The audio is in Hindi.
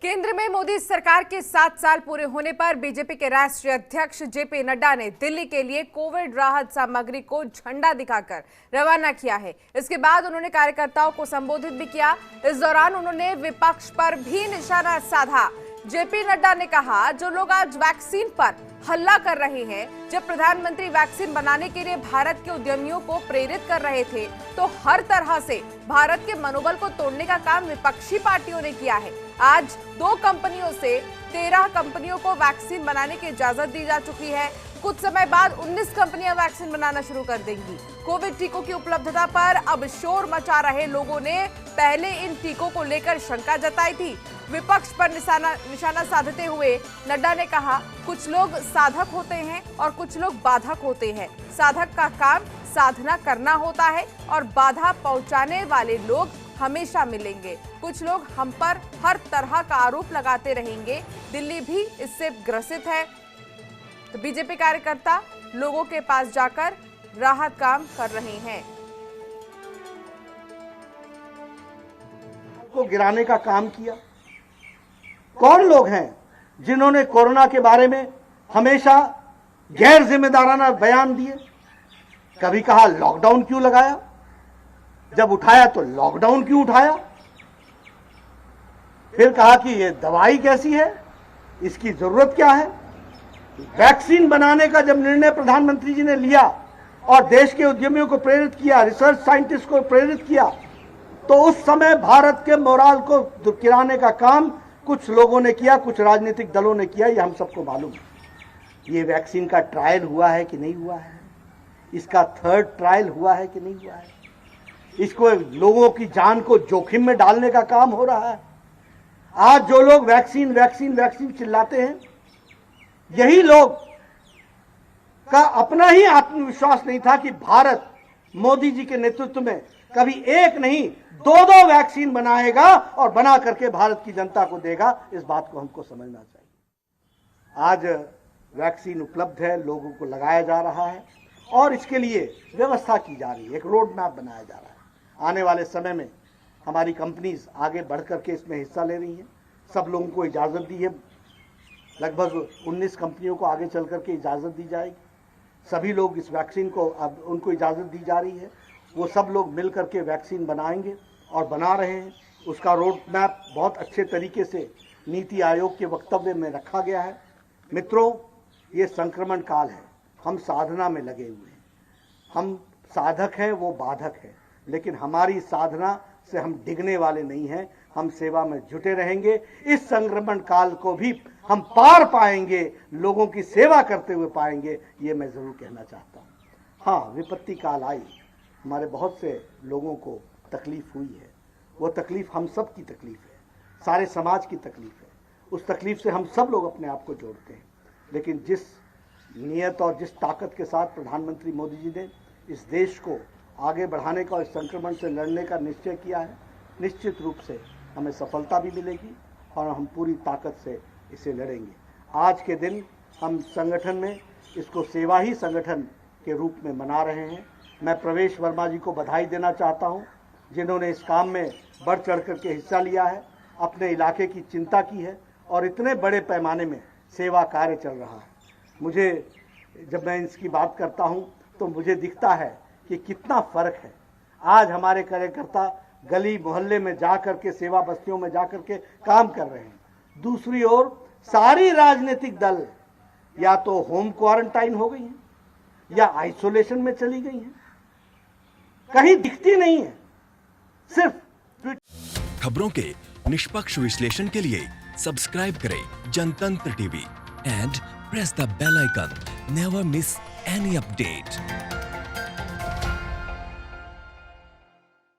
केंद्र में मोदी सरकार के 7 साल पूरे होने पर बीजेपी के राष्ट्रीय अध्यक्ष जेपी नड्डा ने दिल्ली के लिए कोविड राहत सामग्री को झंडा दिखाकर रवाना किया है। इसके बाद उन्होंने कार्यकर्ताओं को संबोधित भी किया। इस दौरान उन्होंने विपक्ष पर भी निशाना साधा। जेपी नड्डा ने कहा, जो लोग आज वैक्सीन पर हल्ला कर रहे हैं, जब प्रधानमंत्री वैक्सीन बनाने के लिए भारत के उद्यमियों को प्रेरित कर रहे थे, तो हर तरह से भारत के मनोबल को तोड़ने का काम विपक्षी पार्टियों ने किया है। आज 2 कंपनियों से 13 कंपनियों को वैक्सीन बनाने की इजाजत दी जा चुकी है। कुछ समय बाद 19 कंपनियां वैक्सीन बनाना शुरू कर देंगी। कोविड टीकों की उपलब्धता पर अब शोर मचा रहे लोगों ने पहले इन टीकों को लेकर शंका जताई थी। विपक्ष पर निशाना साधते हुए नड्डा ने कहा, कुछ लोग साधक होते हैं और कुछ लोग बाधक होते हैं। साधक का काम साधना करना होता है और बाधा पहुंचाने वाले लोग हमेशा मिलेंगे। कुछ लोग हम पर हर तरह का आरोप लगाते रहेंगे। दिल्ली भी इससे ग्रसित है। तो बीजेपी कार्यकर्ता लोगों के पास जाकर राहत काम कर रहे हैं। को गिराने का काम किया। कौन लोग हैं जिन्होंने कोरोना के बारे में हमेशा गैर जिम्मेदाराना बयान दिए? कभी कहा लॉकडाउन क्यों लगाया, जब उठाया तो लॉकडाउन क्यों उठाया, फिर कहा कि ये दवाई कैसी है, इसकी जरूरत क्या है। वैक्सीन बनाने का जब निर्णय प्रधानमंत्री जी ने लिया और देश के उद्यमियों को प्रेरित किया, रिसर्च साइंटिस्ट को प्रेरित किया, तो उस समय भारत के मोराल को गिराने का काम कुछ लोगों ने किया, कुछ राजनीतिक दलों ने किया। ये हम सबको मालूम है। ये वैक्सीन का ट्रायल हुआ है कि नहीं हुआ है, इसका 3rd ट्रायल हुआ है कि नहीं हुआ है, इसको लोगों की जान को जोखिम में डालने का काम हो रहा है। आज जो लोग वैक्सीन वैक्सीन वैक्सीन चिल्लाते हैं, यही लोग का अपना ही आत्मविश्वास नहीं था कि भारत मोदी जी के नेतृत्व में कभी एक नहीं 2 वैक्सीन बनाएगा और बना करके भारत की जनता को देगा। इस बात को हमको समझना चाहिए। आज वैक्सीन उपलब्ध है, लोगों को लगाया जा रहा है और इसके लिए व्यवस्था की जा रही है, एक रोड मैप बनाया जा रहा है। आने वाले समय में हमारी कंपनीज आगे बढ़ करके इसमें हिस्सा ले रही हैं। सब लोगों को इजाज़त दी है, लगभग 19 कंपनियों को आगे चल करके इजाज़त दी जाएगी। सभी लोग इस वैक्सीन को, अब उनको इजाज़त दी जा रही है, वो सब लोग मिल करके वैक्सीन बनाएंगे और बना रहे हैं। उसका रोड मैप बहुत अच्छे तरीके से नीति आयोग के वक्तव्य में रखा गया है। मित्रों, ये संक्रमण काल है, हम साधना में लगे हुए हैं। हम साधक हैं, वो बाधक है, लेकिन हमारी साधना से हम डिगने वाले नहीं हैं। हम सेवा में जुटे रहेंगे। इस संक्रमण काल को भी हम पार पाएंगे, लोगों की सेवा करते हुए पाएंगे, ये मैं जरूर कहना चाहता हूँ। हाँ, विपत्ति काल आई, हमारे बहुत से लोगों को तकलीफ हुई है। वो तकलीफ हम सब की तकलीफ है, सारे समाज की तकलीफ है। उस तकलीफ से हम सब लोग अपने आप को जोड़ते हैं। लेकिन जिस नियत और जिस ताकत के साथ प्रधानमंत्री मोदी जी ने इस देश को आगे बढ़ाने का और इस संक्रमण से लड़ने का निश्चय किया है, निश्चित रूप से हमें सफलता भी मिलेगी और हम पूरी ताकत से इसे लड़ेंगे। आज के दिन हम संगठन में इसको सेवा ही संगठन के रूप में मना रहे हैं। मैं प्रवेश वर्मा जी को बधाई देना चाहता हूं, जिन्होंने इस काम में बढ़ चढ़ करके हिस्सा लिया है, अपने इलाके की चिंता की है और इतने बड़े पैमाने में सेवा कार्य चल रहा है। मुझे जब मैं इसकी बात करता हूं तो मुझे दिखता है कि कितना फ़र्क है। आज हमारे कार्यकर्ता गली मोहल्ले में जा करके, सेवा बस्तियों में जा करके काम कर रहे हैं। दूसरी ओर सारी राजनीतिक दल या तो होम क्वारंटाइन हो गई हैं या आइसोलेशन में चली गई हैं, कहीं दिखती नहीं है। सिर्फ खबरों के निष्पक्ष विश्लेषण के लिए सब्सक्राइब करें Janatantra TV and press the bell icon. Never miss any update.